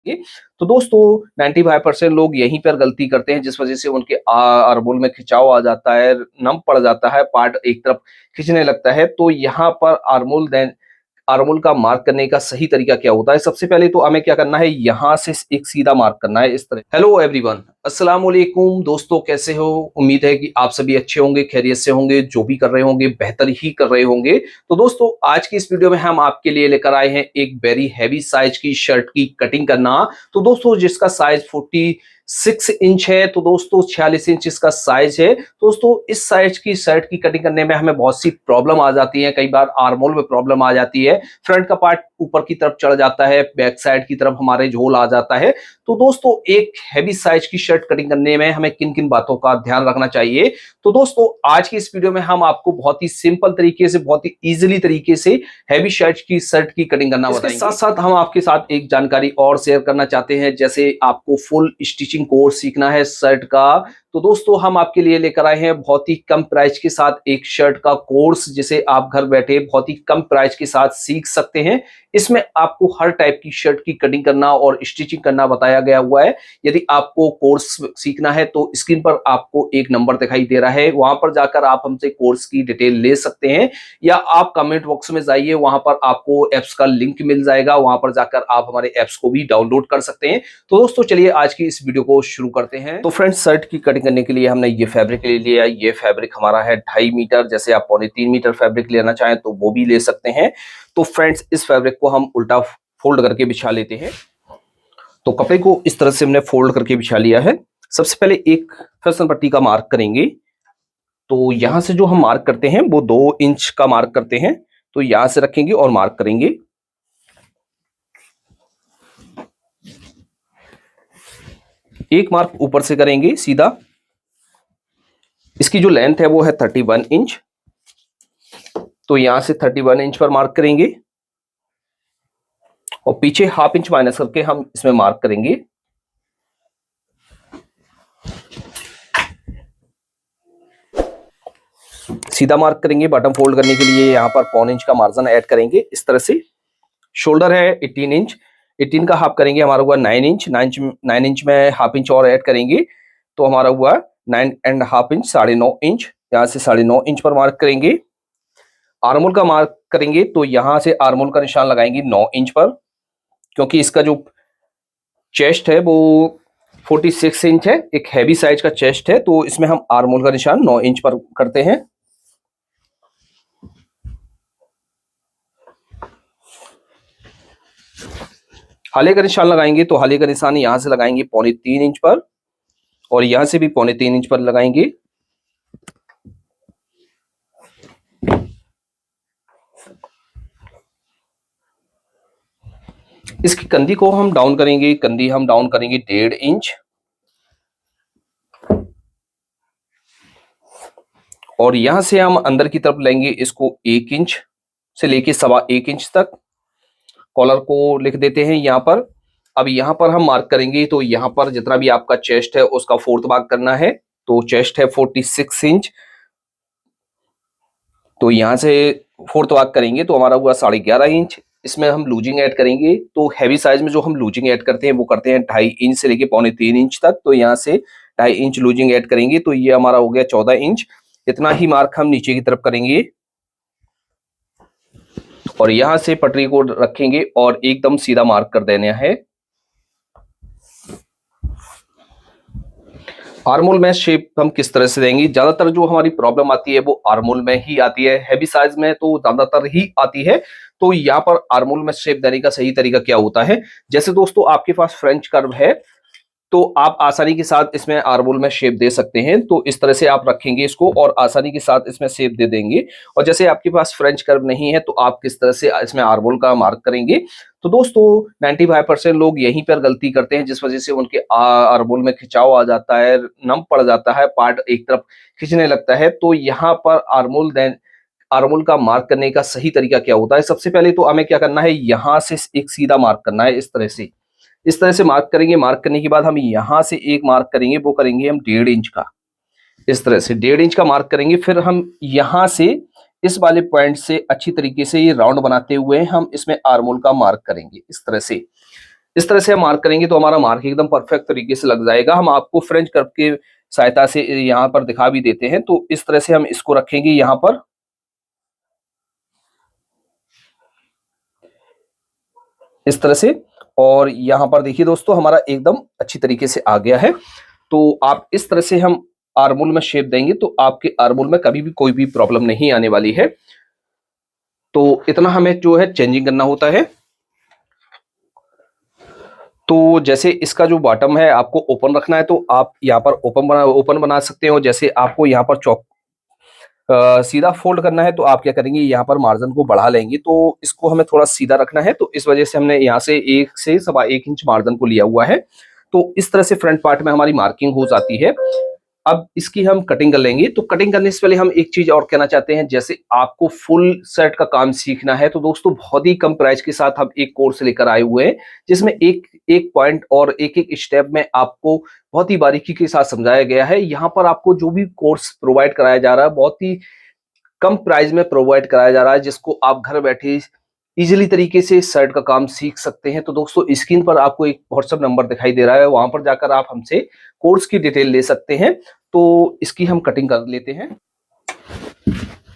तो दोस्तों 95% लोग यहीं पर गलती करते हैं, जिस वजह से उनके आर्मोल में खिंचाव आ जाता है, नम पड़ जाता है, पार्ट एक तरफ खिंचने लगता है। तो यहाँ पर आर्मोल का मार्क करने का सही तरीका क्या होता है? सबसे पहले तो हमें क्या करना है, यहाँ से एक सीधा मार्क करना है इस तरह। हेलो एवरीवन, अस्सलाम वालेकुम दोस्तों, कैसे हो? उम्मीद है कि आप सभी अच्छे होंगे, खैरियत से होंगे, जो भी कर रहे होंगे बेहतर ही कर रहे होंगे। तो दोस्तों आज की इस वीडियो में हम आपके लिए लेकर आए हैं एक वेरी हैवी साइज की शर्ट की कटिंग करना। तो दोस्तों जिसका साइज 46 इंच है, तो दोस्तों 46 इंच इसका साइज है। दोस्तों इस साइज की शर्ट की कटिंग करने में हमें बहुत सी प्रॉब्लम आ जाती है। कई बार आर्मोल में प्रॉब्लम आ जाती है, फ्रंट का पार्ट ऊपर की तरफ चढ़ जाता है, बैक साइड की तरफ हमारे झोल आ जाता है। तो दोस्तों एक हैवी साइज की शर्ट कटिंग करने में हमें किन किन बातों का ध्यान रखना चाहिए, तो दोस्तों आज की इस वीडियो में हम आपको बहुत ही सिंपल तरीके से, बहुत ही इजीली तरीके से हैवी शर्ट की कटिंग करना बताएंगे। इसके साथ साथ हम आपके साथ एक जानकारी और शेयर करना चाहते हैं। जैसे आपको फुल स्टिचिंग कोर्स सीखना है शर्ट का, तो दोस्तों हम आपके लिए लेकर आए हैं बहुत ही कम प्राइस के साथ एक शर्ट का कोर्स, जिसे आप घर बैठे बहुत ही कम प्राइस के साथ सीख सकते हैं। इसमें आपको हर टाइप की शर्ट की कटिंग करना और स्टिचिंग करना बताया गया हुआ है। यदि आपको कोर्स सीखना है तो स्क्रीन पर आपको एक नंबर दिखाई दे रहा है, वहां पर जाकर आप हमसे कोर्स की डिटेल ले सकते हैं, या आप कमेंट बॉक्स में जाइए, वहां पर आपको एप्स का लिंक मिल जाएगा, वहां पर जाकर आप हमारे एप्स को भी डाउनलोड कर सकते हैं। तो दोस्तों चलिए आज की इस वीडियो को शुरू करते हैं। तो फ्रेंड्स शर्ट की कटिंग करने के लिए हमने ये फैब्रिक ले लिया। ये फैब्रिक हमारा है 2.5 मीटर। जैसे आप 3.25 मीटर फैब्रिक लेना चाहें तो वो भी ले सकते हैं। तो फ्रेंड्स इस फैब्रिक को हम उल्टा फोल्ड करके बिछा लेते हैं। तो कपड़े को इस तरह से हमने फोल्ड करके बिछा लिया है। सबसे पहले एक फिसल पट्टी का मार्क करेंगे। तो यहां से जो हम मार्क करते हैं वो 2 इंच का मार्क करते हैं। तो यहां से रखेंगे और मार्क करेंगे। एक मार्क ऊपर से करेंगे सीधा। इसकी जो लेंथ है वो है 31 इंच। तो यहां से 31 इंच पर मार्क करेंगे और पीछे ½ इंच माइनस करके हम इसमें मार्क करेंगे। सीधा मार्क करेंगे। बॉटम फोल्ड करने के लिए यहां पर 1/4 इंच का मार्जिन ऐड करेंगे इस तरह से। शोल्डर है 18 इंच, 18 का हाफ करेंगे, हमारा हुआ 9 इंच। 9 इंच में ½ इंच और ऐड करेंगे तो हमारा हुआ 9.5 इंच, 9.5 इंच। यहां से 9.5 इंच पर मार्क करेंगे। आर्मोल का मार्क करेंगे तो यहां से आर्मोल का निशान लगाएंगे 9 इंच पर, क्योंकि इसका जो चेस्ट है वो 46 इंच है, एक हैवी साइज का चेस्ट है। तो इसमें हम आर्मोल का निशान 9 इंच पर करते हैं। हाले का निशान लगाएंगे तो हाले का निशान यहां से लगाएंगे 3.25 इंच पर, और यहां से भी 3.25 इंच पर लगाएंगे। इसकी कंधी को हम डाउन करेंगे। कंधी हम डाउन करेंगे 1.5 इंच, और यहां से हम अंदर की तरफ लेंगे इसको 1 इंच से लेके 1.25 इंच तक। कॉलर को लिख देते हैं यहां पर। अब यहां पर हम मार्क करेंगे तो यहां पर जितना भी आपका चेस्ट है उसका 4th भाग करना है। तो चेस्ट है 46 इंच, तो यहां से 4th भाग करेंगे तो हमारा हुआ 11.5 इंच। इसमें हम लूजिंग ऐड करेंगे। तो हैवी साइज में जो हम लूजिंग ऐड करते हैं वो करते हैं 2.5 इंच से लेके 3.25 इंच तक। तो यहाँ से 2.5 इंच लूजिंग ऐड करेंगे तो ये हमारा हो गया 14 इंच। इतना ही मार्क हम नीचे की तरफ करेंगे और यहां से पटरी को रखेंगे और एकदम सीधा मार्क कर देना है। आर्मोल में शेप हम किस तरह से देंगे? ज्यादातर जो हमारी प्रॉब्लम आती है वो आर्मोल में ही आती है, हैवी साइज में तो ज्यादातर ही आती है। तो यहाँ पर आर्मोल में शेप देने का सही तरीका क्या होता है? जैसे दोस्तों आपके पास फ्रेंच कर्व है तो आप आसानी के साथ इसमें आर्मोल में शेप दे सकते हैं। तो इस तरह से आप रखेंगे इसको और आसानी के साथ इसमें शेप दे देंगे। और जैसे आपके पास फ्रेंच कर्व नहीं है तो आप किस तरह से इसमें आर्मोल का मार्क करेंगे? तो दोस्तों 95% लोग यहीं पर गलती करते हैं, जिस वजह से उनके आर्मोल में खिंचाव आ जाता है, नम पड़ जाता है, पार्ट एक तरफ खिंचने लगता है। तो यहाँ पर आर्मोल का मार्क करने का सही तरीका क्या होता है? सबसे पहले तो हमें क्या करना है, यहाँ से एक सीधा मार्क करना है इस तरह से मार्क करेंगे। मार्क करने के बाद हम यहां से एक मार्क करेंगे, वो करेंगे हम 1.5 इंच का। इस तरह से 1.5 इंच का मार्क करेंगे। फिर हम यहां से इस वाले पॉइंट से अच्छी तरीके से ये राउंड बनाते हुए हम इसमें आर्मोल का मार्क करेंगे इस तरह से। इस तरह से हम मार्क करेंगे तो हमारा मार्क एकदम परफेक्ट तरीके से लग जाएगा। हम आपको फ्रेंच कर्व के सहायता से यहाँ पर दिखा भी देते हैं। तो इस तरह से हम इसको रखेंगे यहाँ पर, इस तरह से। और यहाँ पर देखिए दोस्तों, हमारा एकदम अच्छी तरीके से आ गया है। तो आप इस तरह से हम आर्मोल में शेप देंगे तो आपके आर्मोल में कभी भी कोई भी प्रॉब्लम नहीं आने वाली है। तो इतना हमें जो है चेंजिंग करना होता है। तो जैसे इसका जो बॉटम है आपको ओपन रखना है तो आप यहाँ पर ओपन बना सकते हो। जैसे आपको यहाँ पर सीधा फोल्ड करना है तो आप क्या करेंगे, यहाँ पर मार्जिन को बढ़ा लेंगे। तो इसको हमें थोड़ा सीधा रखना है, तो इस वजह से हमने यहाँ से 1 से 1.25 इंच मार्जिन को लिया हुआ है। तो इस तरह से फ्रंट पार्ट में हमारी मार्किंग हो जाती है। अब इसकी हम कटिंग कर लेंगे। तो कटिंग करने से पहले हम एक चीज और कहना चाहते हैं, जैसे आपको फुल सेट का काम सीखना है तो दोस्तों बहुत ही कम प्राइस के साथ हम एक कोर्स लेकर आए हुए हैं, जिसमें एक एक पॉइंट और एक एक स्टेप में आपको बहुत ही बारीकी के साथ समझाया गया है। यहाँ पर आपको जो भी कोर्स प्रोवाइड कराया जा रहा है बहुत ही कम प्राइस में प्रोवाइड कराया जा रहा है, जिसको आप घर बैठे इजीली तरीके से इस शर्ट का काम सीख सकते हैं। तो दोस्तों स्क्रीन पर आपको एक व्हाट्सएप नंबर दिखाई दे रहा है, वहां पर जाकर आप हमसे कोर्स की डिटेल ले सकते हैं। तो इसकी हम कटिंग कर लेते हैं।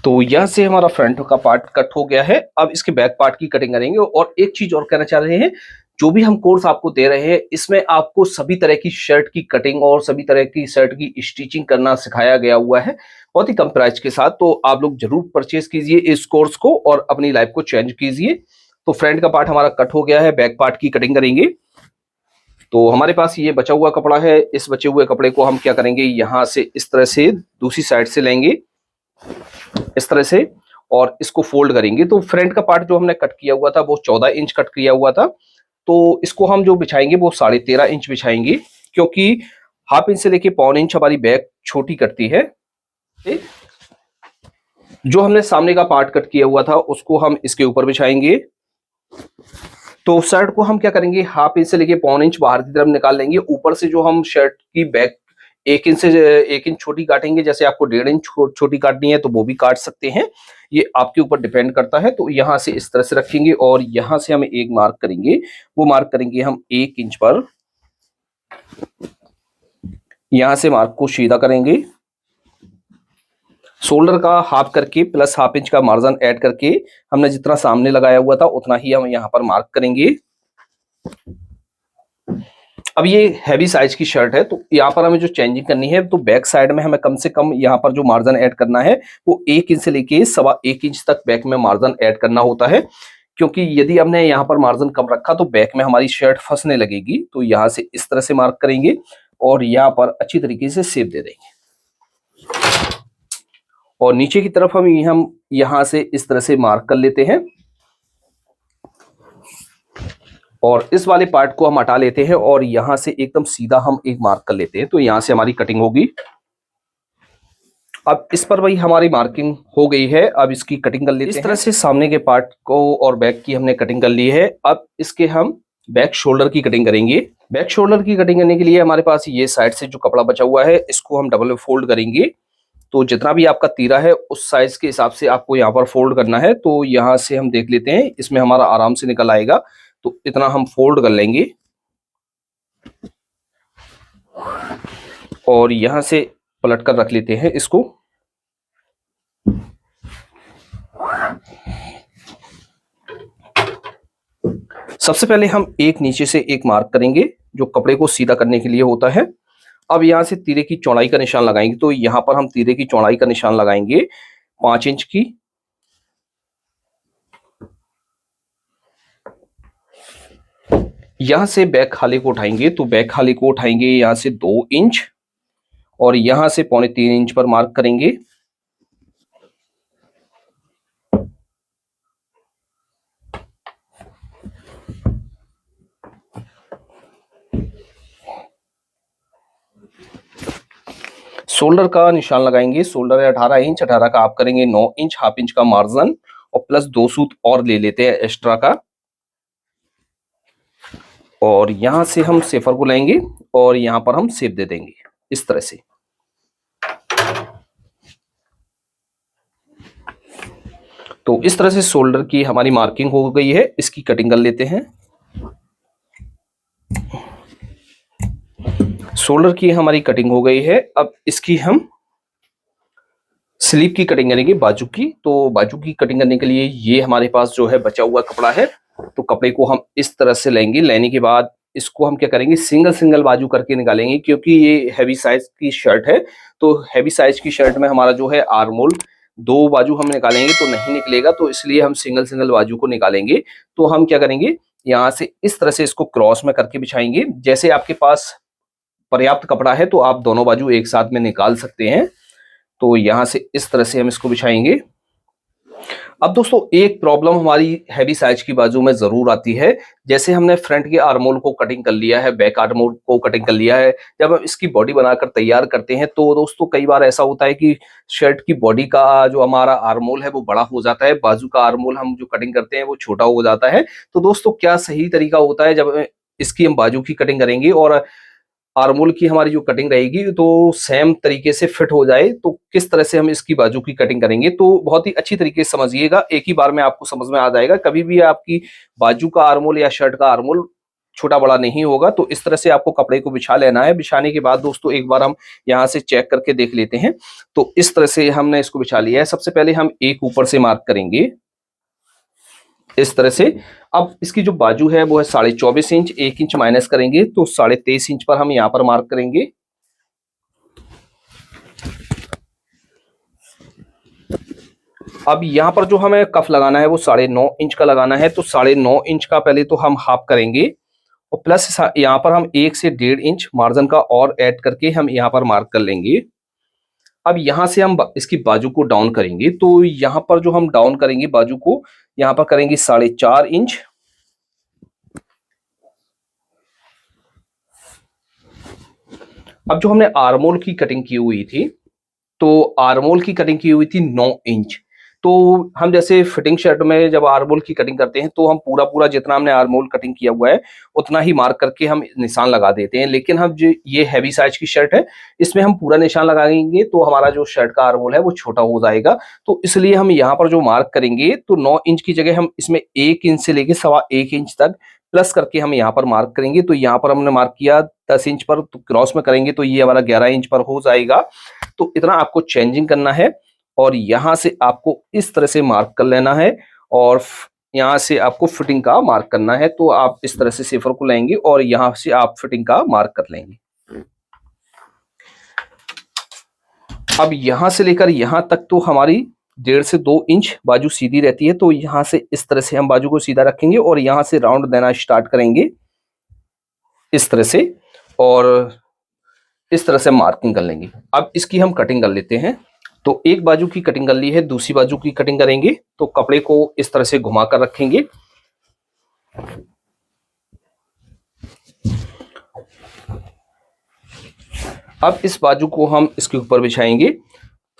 तो यहाँ से हमारा फ्रंट का पार्ट कट हो गया है। अब इसके बैक पार्ट की कटिंग करेंगे। और एक चीज और कहना चाह रहे हैं, जो भी हम कोर्स आपको दे रहे हैं इसमें आपको सभी तरह की शर्ट की कटिंग और सभी तरह की शर्ट की स्टिचिंग करना सिखाया गया हुआ है, बहुत ही कम प्राइस के साथ। तो आप लोग जरूर परचेज कीजिए इस कोर्स को और अपनी लाइफ को चेंज कीजिए। तो फ्रंट का पार्ट हमारा कट हो गया है, बैक पार्ट की कटिंग करेंगे। तो हमारे पास ये बचा हुआ कपड़ा है, इस बचे हुए कपड़े को हम क्या करेंगे, यहाँ से इस तरह से दूसरी साइड से लेंगे इस तरह से और इसको फोल्ड करेंगे। तो फ्रंट का पार्ट जो हमने कट किया हुआ था वो 14 इंच कट किया हुआ था। तो इसको हम जो बिछाएंगे वो 13.5 इंच बिछाएंगे, क्योंकि ½ इंच से लेके पौन इंच हमारी बैक छोटी कटती है। जो हमने सामने का पार्ट कट किया हुआ था उसको हम इसके ऊपर बिछाएंगे। तो शर्ट को हम क्या करेंगे, ½ इंच से लेके पौन इंच बाहर की तरफ निकाल लेंगे। ऊपर से जो हम शर्ट की बैक 1 इंच से 1 इंच छोटी काटेंगे, जैसे आपको 1.5 इंच छोटी काटनी है तो वो भी काट सकते हैं, ये आपके ऊपर डिपेंड करता है। तो यहाँ से इस तरह से रखेंगे और यहाँ से हम एक मार्क करेंगे, वो मार्क करेंगे हम 1 इंच पर। यहाँ से मार्क को सीधा करेंगे, शोल्डर का हाफ करके प्लस ½ इंच का मार्जिन ऐड करके हमने जितना सामने लगाया हुआ था उतना ही हम यहाँ पर मार्क करेंगे। अब ये हैवी साइज की शर्ट है तो यहाँ पर हमें जो चेंजिंग करनी है, तो बैक साइड में हमें कम से कम यहाँ पर जो मार्जिन ऐड करना है वो 1 इंच से लेके 1.25 इंच तक बैक में मार्जिन ऐड करना होता है, क्योंकि यदि हमने यहाँ पर मार्जिन कम रखा तो बैक में हमारी शर्ट फंसने लगेगी। तो यहाँ से इस तरह से मार्क करेंगे और यहाँ पर अच्छी तरीके से शेप दे देंगे और नीचे की तरफ हम यहाँ से इस तरह से मार्क कर लेते हैं और इस वाले पार्ट को हम हटा लेते हैं और यहाँ से एकदम सीधा हम एक मार्क कर लेते हैं। तो यहाँ से हमारी कटिंग होगी। अब इस पर वही हमारी मार्किंग हो गई है, अब इसकी कटिंग कर लेते हैं। इस तरह से सामने के पार्ट को और बैक की हमने कटिंग कर ली है। अब इसके हम बैक शोल्डर की कटिंग करेंगे। बैक शोल्डर की कटिंग करने के लिए हमारे पास ये साइड से जो कपड़ा बचा हुआ है इसको हम डबल फोल्ड करेंगे। तो जितना भी आपका तीरा है उस साइज के हिसाब से आपको यहाँ पर फोल्ड करना है। तो यहाँ से हम देख लेते हैं, इसमें हमारा आराम से निकल आएगा। तो इतना हम फोल्ड कर लेंगे और यहाँ से पलट कर रख लेते हैं इसको। सबसे पहले हम एक नीचे से एक मार्क करेंगे जो कपड़े को सीधा करने के लिए होता है। अब यहाँ से तीरे की चौड़ाई का निशान लगाएंगे। तो यहाँ पर हम तीरे की चौड़ाई का निशान लगाएंगे 5 इंच की। यहाँ से बैक खाली को उठाएंगे, तो बैक खाली को उठाएंगे यहाँ से 2 इंच और यहाँ से 3.25 इंच पर मार्क करेंगे। शोल्डर का निशान लगाएंगे, शोल्डर है 18 इंच, 18 का आप करेंगे 9 इंच, ½ इंच का मार्जिन और प्लस 2 सूत और ले लेते हैं एक्स्ट्रा का। और यहां से हम सेफर को लेंगे और यहां पर हम शेप दे देंगे इस तरह से। तो इस तरह से शोल्डर की हमारी मार्किंग हो गई है, इसकी कटिंग कर लेते हैं। शोल्डर की हमारी कटिंग हो गई है। अब इसकी हम स्लीव की कटिंग करेंगे, बाजू की। तो बाजू की कटिंग करने के लिए ये हमारे पास जो है बचा हुआ कपड़ा है। तो कपड़े को हम इस तरह से लेंगे। लेने के बाद इसको हम क्या करेंगे, सिंगल सिंगल बाजू करके निकालेंगे, क्योंकि ये हैवी साइज की शर्ट है। तो हैवी साइज की शर्ट में हमारा जो है आर्म होल दो बाजू हम निकालेंगे तो नहीं निकलेगा, तो इसलिए हम सिंगल सिंगल बाजू को निकालेंगे। तो हम क्या करेंगे, यहाँ से इस तरह से इसको क्रॉस में करके बिछाएंगे। जैसे आपके पास पर्याप्त कपड़ा है तो आप दोनों बाजू एक साथ में निकाल सकते हैं। तो यहाँ से इस तरह से हम इसको बिछाएंगे। अब दोस्तों एक प्रॉब्लम हमारी हैवी साइज की बाजू में जरूर आती है। जैसे हमने फ्रंट के आर्मोल को कटिंग कर लिया है, बैक आर्मोल को कटिंग कर लिया है, जब हम इसकी बॉडी बनाकर तैयार करते हैं तो दोस्तों कई बार ऐसा होता है कि शर्ट की बॉडी का जो हमारा आर्मोल है वो बड़ा हो जाता है, बाजू का आर्मोल हम जो कटिंग करते हैं वो छोटा हो जाता है। तो दोस्तों क्या सही तरीका होता है जब इसकी हम बाजू की कटिंग करेंगे और आर्मोल की हमारी जो कटिंग रहेगी तो सेम तरीके से फिट हो जाए, तो किस तरह से हम इसकी बाजू की कटिंग करेंगे। तो बहुत ही अच्छी तरीके से समझिएगा, एक ही बार में आपको समझ में आ जाएगा। कभी भी आपकी बाजू का आर्मोल या शर्ट का आर्मोल छोटा बड़ा नहीं होगा। तो इस तरह से आपको कपड़े को बिछा लेना है। बिछाने के बाद दोस्तों एक बार हम यहाँ से चेक करके देख लेते हैं। तो इस तरह से हमने इसको बिछा लिया है। सबसे पहले हम एक ऊपर से मार्क करेंगे इस तरह से। अब इसकी जो बाजू है वो है 24.5 इंच, 1 इंच माइनस करेंगे तो 23.5 इंच पर हम यहां पर मार्क करेंगे। अब यहां पर जो हमें कफ लगाना है वो 9.5 इंच का लगाना है। तो 9.5 इंच का पहले तो हम हाफ करेंगे और प्लस यहां पर हम 1 से 1.5 इंच मार्जिन का और ऐड करके हम यहां पर मार्क कर लेंगे। अब यहां से हम इसकी बाजू को डाउन करेंगे। तो यहां पर जो हम डाउन करेंगे बाजू को, यहां पर करेंगे 4.5 इंच। अब जो हमने आर्मोल की कटिंग की हुई थी, तो आर्मोल की कटिंग की हुई थी 9 इंच। तो हम जैसे फिटिंग शर्ट में जब आर्मोल की कटिंग करते हैं तो हम पूरा पूरा जितना हमने आर्मोल कटिंग किया हुआ है उतना ही मार्क करके हम निशान लगा देते हैं। लेकिन हम जो ये हैवी साइज की शर्ट है इसमें हम पूरा निशान लगाएंगे तो हमारा जो शर्ट का आर्मोल है वो छोटा हो जाएगा। तो इसलिए हम यहाँ पर जो मार्क करेंगे तो 9 इंच की जगह हम इसमें 1 इंच से लेके 1.25 इंच तक प्लस करके हम यहाँ पर मार्क करेंगे। तो यहाँ पर हमने मार्क किया 10 इंच पर, तो क्रॉस में करेंगे तो ये हमारा 11 इंच पर हो जाएगा। तो इतना आपको चेंजिंग करना है और यहां से आपको इस तरह से मार्क कर लेना है और यहां से आपको फिटिंग का मार्क करना है। तो आप इस तरह से सेफर को लेंगे और यहां से आप फिटिंग का मार्क कर लेंगे। अब यहां से लेकर यहां तक तो हमारी 1.5 से 2 इंच बाजू सीधी रहती है। तो यहां से इस तरह से हम बाजू को सीधा रखेंगे और यहां से राउंड देना स्टार्ट करेंगे इस तरह से और इस तरह से मार्किंग कर लेंगे। अब इसकी हम कटिंग कर लेते हैं। तो एक बाजू की कटिंग कर ली है, दूसरी बाजू की कटिंग करेंगे। तो कपड़े को इस तरह से घुमाकर रखेंगे। अब इस बाजू को हम इसके ऊपर बिछाएंगे।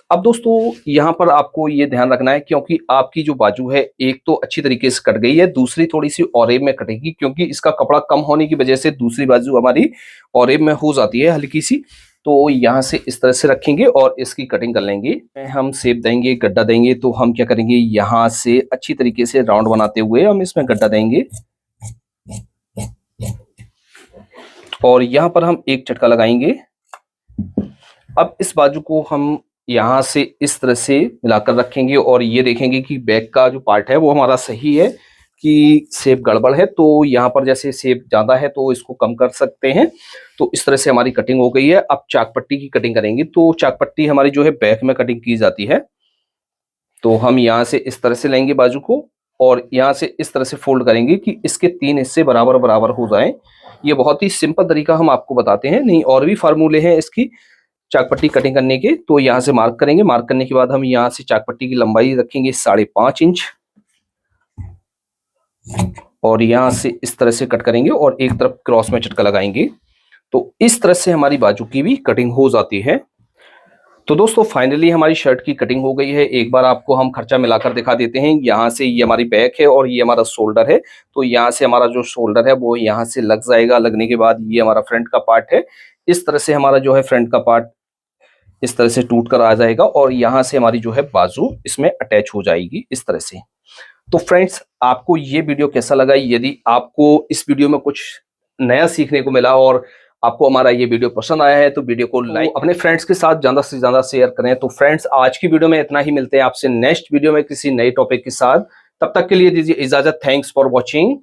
अब दोस्तों यहाँ पर आपको ये ध्यान रखना है, क्योंकि आपकी जो बाजू है एक तो अच्छी तरीके से कट गई है, दूसरी थोड़ी सी औरेब में कटेगी, क्योंकि इसका कपड़ा कम होने की वजह से दूसरी बाजू हमारी औरेब में हो जाती है हल्की सी। तो यहाँ से इस तरह से रखेंगे और इसकी कटिंग कर लेंगे। हम शेप देंगे, गड्ढा देंगे। तो हम क्या करेंगे, यहाँ से अच्छी तरीके से राउंड बनाते हुए हम इसमें गड्ढा देंगे और यहाँ पर हम एक झटका लगाएंगे। अब इस बाजू को हम यहाँ से इस तरह से मिलाकर रखेंगे और ये देखेंगे कि बैक का जो पार्ट है वो हमारा सही है कि शेप गड़बड़ है। तो यहाँ पर जैसे शेप ज्यादा है तो इसको कम कर सकते हैं। तो इस तरह से हमारी कटिंग हो गई है। अब चाक पट्टी की कटिंग करेंगे। तो चाक पट्टी हमारी जो है बैक में कटिंग की जाती है। तो हम यहाँ से इस तरह से लेंगे बाजू को और यहाँ से इस तरह से फोल्ड करेंगे कि इसके 3 हिस्से बराबर बराबर हो जाएं। ये बहुत ही सिंपल तरीका हम आपको बताते हैं, नहीं और भी फार्मूले हैं इसकी चाक पट्टी कटिंग करने के। तो यहाँ से मार्क करेंगे। मार्क करने के बाद हम यहाँ से चाक पट्टी की लंबाई रखेंगे 5.5 इंच और यहाँ से इस तरह से कट करेंगे और एक तरफ क्रॉस में झटका लगाएंगे। तो इस तरह से हमारी बाजू की भी कटिंग हो जाती है। तो दोस्तों फाइनली हमारी शर्ट की कटिंग हो गई है। एक बार आपको हम खर्चा मिलाकर दिखा देते हैं। यहाँ से ये हमारी बैक है और ये हमारा शोल्डर है। तो यहाँ से हमारा जो शोल्डर है वो यहाँ से लग जाएगा। लगने के बाद ये हमारा फ्रंट का पार्ट है। इस तरह से हमारा जो है फ्रंट का पार्ट इस तरह से टूट कर आ जाएगा और यहाँ से हमारी जो है बाजू इसमें अटैच हो जाएगी इस तरह से। तो फ्रेंड्स आपको ये वीडियो कैसा लगा? यदि आपको इस वीडियो में कुछ नया सीखने को मिला और आपको हमारा ये वीडियो पसंद आया है तो वीडियो को लाइक, अपने फ्रेंड्स के साथ ज़्यादा से ज़्यादा शेयर करें। तो फ्रेंड्स, आज की वीडियो में इतना ही, मिलते हैं आपसे नेक्स्ट वीडियो में किसी नए टॉपिक के साथ। तब तक के लिए दीजिए इजाज़त। Thanks for watching.